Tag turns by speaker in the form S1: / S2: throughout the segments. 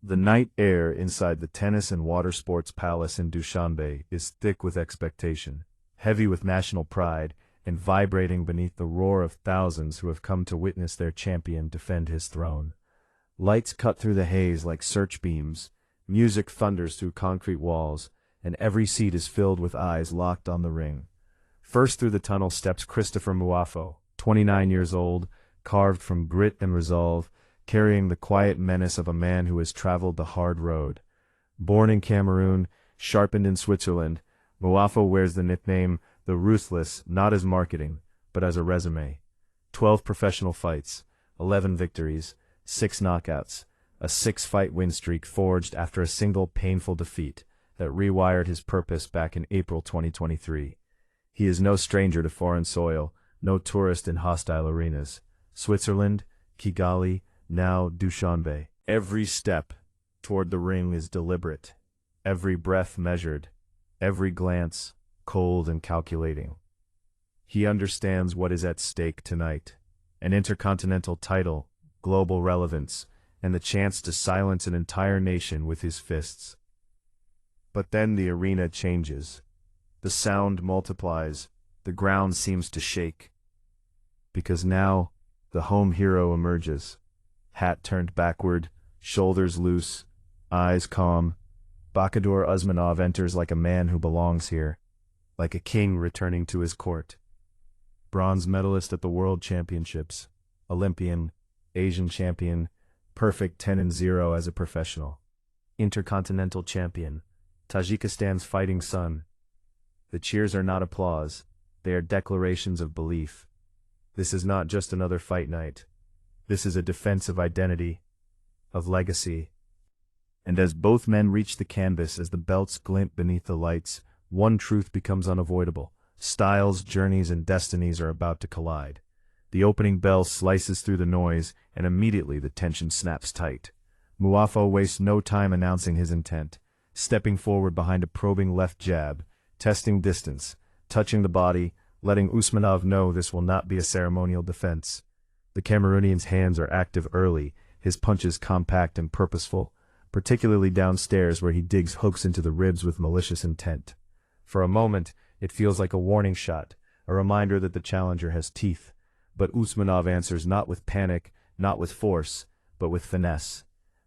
S1: The night air inside the tennis and water sports palace in Dushanbe is thick with expectation, heavy with national pride, and vibrating beneath the roar of thousands who have come to witness their champion defend his throne. Lights cut through the haze like search beams, music thunders through concrete walls, and every seat is filled with eyes locked on the ring. First through the tunnel steps Christopher Mouafo, 29 years old, carved from grit and resolve, carrying the quiet menace of a man who has traveled the hard road. Born in Cameroon, sharpened in Switzerland, Mouafo wears the nickname the Ruthless not as marketing, but as a resume. 12 professional fights, 11 victories, 6 knockouts, a 6-fight win streak forged after a single painful defeat that rewired his purpose back in April 2023. He is no stranger to foreign soil, no tourist in hostile arenas. Switzerland, Kigali, now Dushanbe. Every step toward the ring is deliberate, every breath measured, every glance cold and calculating. He understands what is at stake tonight: an intercontinental title, global relevance, and the chance to silence an entire nation with his fists. But then the arena changes. The sound multiplies, the ground seems to shake. Because now, the home hero emerges. Hat turned backward, shoulders loose, eyes calm. Bakhodur Usmonov enters like a man who belongs here, like a king returning to his court. Bronze medalist at the World Championships, Olympian, Asian champion, perfect 10-0 as a professional. Intercontinental champion, Tajikistan's fighting son. The cheers are not applause, they are declarations of belief. This is not just another fight night. This is a defense of identity, of legacy. And as both men reach the canvas, as the belts glint beneath the lights, one truth becomes unavoidable. Styles, journeys, and destinies are about to collide. The opening bell slices through the noise, and immediately the tension snaps tight. Mouafo wastes no time announcing his intent, stepping forward behind a probing left jab, testing distance, touching the body, letting Usmonov know this will not be a ceremonial defense. The Cameroonian's hands are active early, his punches compact and purposeful, particularly downstairs where he digs hooks into the ribs with malicious intent. For a moment, it feels like a warning shot, a reminder that the challenger has teeth. But Usmonov answers not with panic, not with force, but with finesse.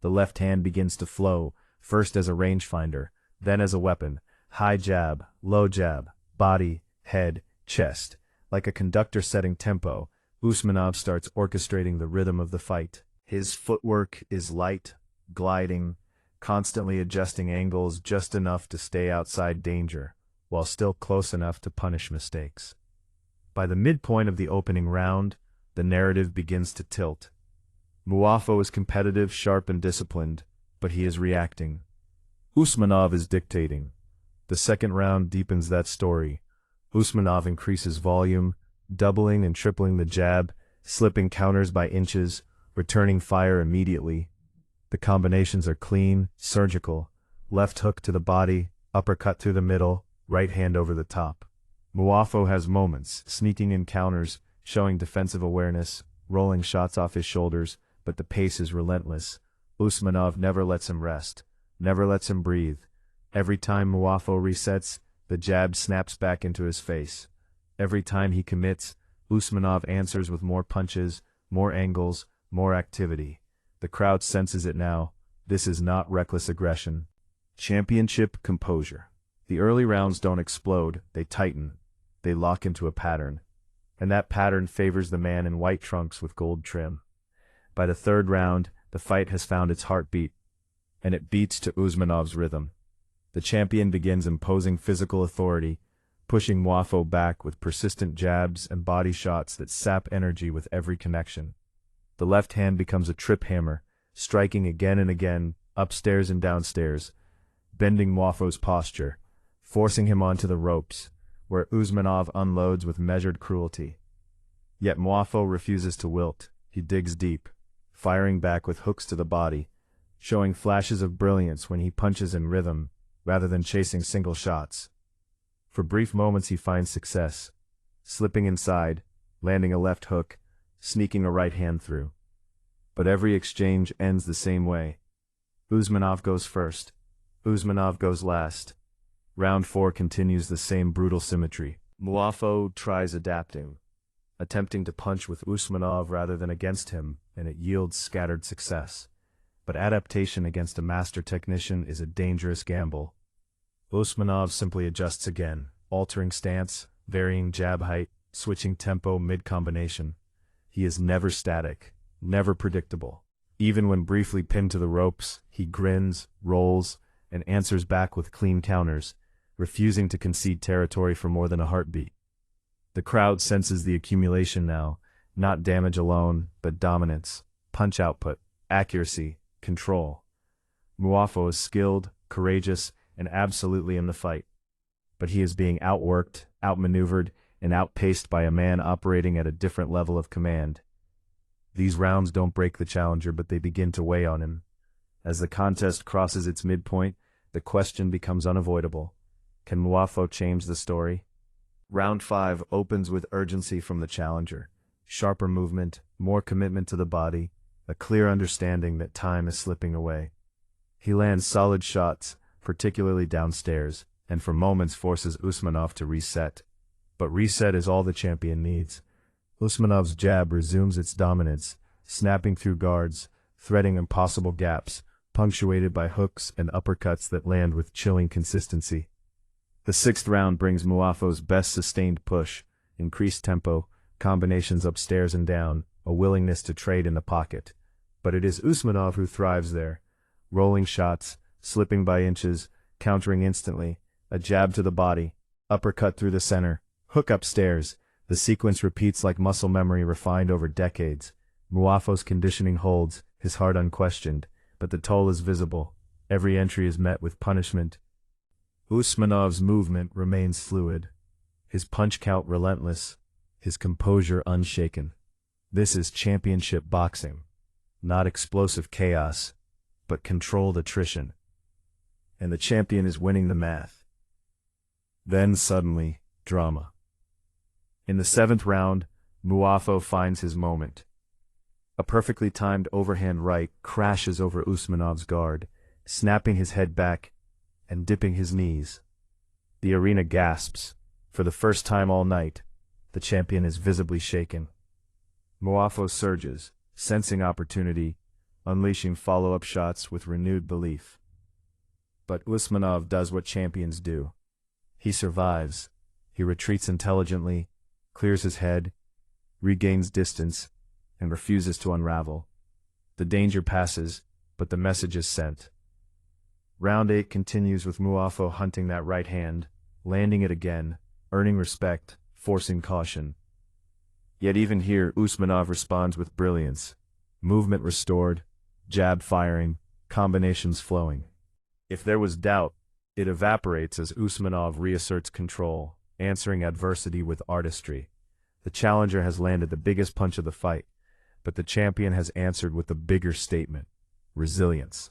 S1: The left hand begins to flow, first as a rangefinder, then as a weapon. High jab, low jab, body, head, chest. Like a conductor setting tempo, Usmonov starts orchestrating the rhythm of the fight. His footwork is light, gliding, constantly adjusting angles just enough to stay outside danger, while still close enough to punish mistakes. By the midpoint of the opening round, the narrative begins to tilt. Mouafo is competitive, sharp, and disciplined, but he is reacting. Usmonov is dictating. The second round deepens that story. Usmonov increases volume, doubling and tripling the jab, slipping counters by inches, returning fire immediately. The combinations are clean, surgical. Left hook to the body, uppercut through the middle, right hand over the top. Mouafo has moments, sneaking in counters, showing defensive awareness, rolling shots off his shoulders, but the pace is relentless. Usmonov never lets him rest, never lets him breathe. Every time Mouafo resets, the jab snaps back into his face. Every time he commits, Usmonov answers with more punches, more angles, more activity. The crowd senses it now. This is not reckless aggression. Championship composure. The early rounds don't explode, they tighten. They lock into a pattern. And that pattern favors the man in white trunks with gold trim. By the third round, the fight has found its heartbeat, and it beats to Usmonov's rhythm. The champion begins imposing physical authority, pushing Mouafo back with persistent jabs and body shots that sap energy with every connection. The left hand becomes a trip hammer, striking again and again, upstairs and downstairs, bending Mouafo's posture, forcing him onto the ropes, where Usmonov unloads with measured cruelty. Yet Mouafo refuses to wilt. He digs deep, firing back with hooks to the body, showing flashes of brilliance when he punches in rhythm, rather than chasing single shots. For brief moments he finds success, slipping inside, landing a left hook, sneaking a right hand through. But every exchange ends the same way. Usmanov goes first. Usmanov goes last. Round 4 continues the same brutal symmetry. Mouafo tries adapting, attempting to punch with Usmanov rather than against him, and it yields scattered success. But adaptation against a master technician is a dangerous gamble. Usmanov simply adjusts again, altering stance, varying jab height, switching tempo mid-combination. He is never static, never predictable. Even when briefly pinned to the ropes, he grins, rolls, and answers back with clean counters, refusing to concede territory for more than a heartbeat. The crowd senses the accumulation now, not damage alone, but dominance, punch output, accuracy, control. Mouafo is skilled, courageous, and absolutely in the fight. But he is being outworked, outmaneuvered, and outpaced by a man operating at a different level of command. These rounds don't break the challenger, but they begin to weigh on him. As the contest crosses its midpoint, the question becomes unavoidable. Can Mouafo change the story? Round 5 opens with urgency from the challenger. Sharper movement, more commitment to the body, a clear understanding that time is slipping away. He lands solid shots, particularly downstairs, and for moments forces Usmanov to reset. But reset is all the champion needs. Usmanov's jab resumes its dominance, snapping through guards, threading impossible gaps, punctuated by hooks and uppercuts that land with chilling consistency. The 6th round brings Mouafo's best sustained push, increased tempo, combinations upstairs and down, a willingness to trade in the pocket. But it is Usmanov who thrives there. Rolling shots, slipping by inches, countering instantly, a jab to the body, uppercut through the center, hook upstairs. The sequence repeats like muscle memory refined over decades. Mouafo's conditioning holds, his heart unquestioned, but the toll is visible. Every entry is met with punishment. Usmanov's movement remains fluid, his punch count relentless, his composure unshaken. This is championship boxing, not explosive chaos, but controlled attrition. And the champion is winning the math. Then suddenly, drama. In the 7th round, Mouafo finds his moment. A perfectly timed overhand right crashes over Usmanov's guard, snapping his head back and dipping his knees. The arena gasps. For the first time all night, the champion is visibly shaken. Mouafo surges, sensing opportunity, unleashing follow-up shots with renewed belief. But Usmanov does what champions do. He survives. He retreats intelligently, clears his head, regains distance, and refuses to unravel. The danger passes, but the message is sent. Round 8 continues with Mouafo hunting that right hand, landing it again, earning respect, forcing caution. Yet even here, Usmanov responds with brilliance. Movement restored, jab firing, combinations flowing. If there was doubt, it evaporates as Usmanov reasserts control, answering adversity with artistry. The challenger has landed the biggest punch of the fight, but the champion has answered with a bigger statement: resilience.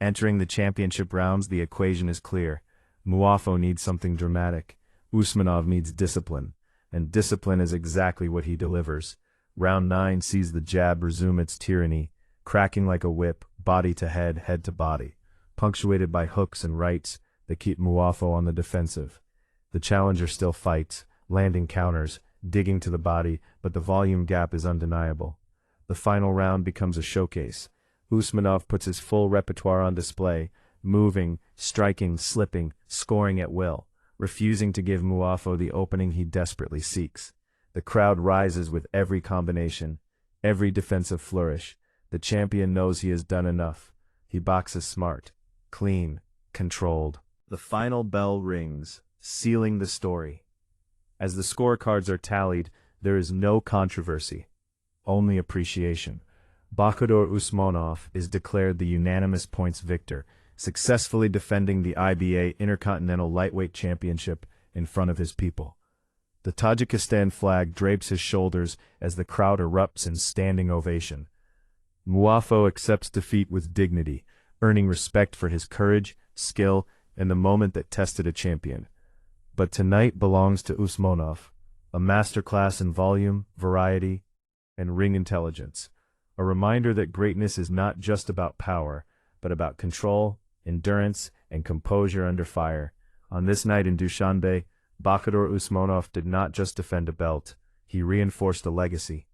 S1: Entering the championship rounds, the equation is clear. Mouafo needs something dramatic. Usmanov needs discipline, and discipline is exactly what he delivers. Round 9 sees the jab resume its tyranny, cracking like a whip, body to head, head to body, punctuated by hooks and rights that keep Mouafo on the defensive. The challenger still fights, landing counters, digging to the body, but the volume gap is undeniable. The final round becomes a showcase. Usmanov puts his full repertoire on display, moving, striking, slipping, scoring at will, refusing to give Mouafo the opening he desperately seeks. The crowd rises with every combination, every defensive flourish. The champion knows he has done enough. He boxes smart, clean, controlled. The final bell rings, sealing the story. As the scorecards are tallied, there is no controversy, only appreciation. Bakhodur Usmonov is declared the unanimous points victor, successfully defending the IBA Intercontinental Lightweight Championship in front of his people. The Tajikistan flag drapes his shoulders as the crowd erupts in standing ovation. Mouafo accepts defeat with dignity, earning respect for his courage, skill, and the moment that tested a champion. But tonight belongs to Usmonov, a masterclass in volume, variety, and ring intelligence. A reminder that greatness is not just about power, but about control, endurance, and composure under fire. On this night in Dushanbe, Bakhodur Usmonov did not just defend a belt, he reinforced a legacy.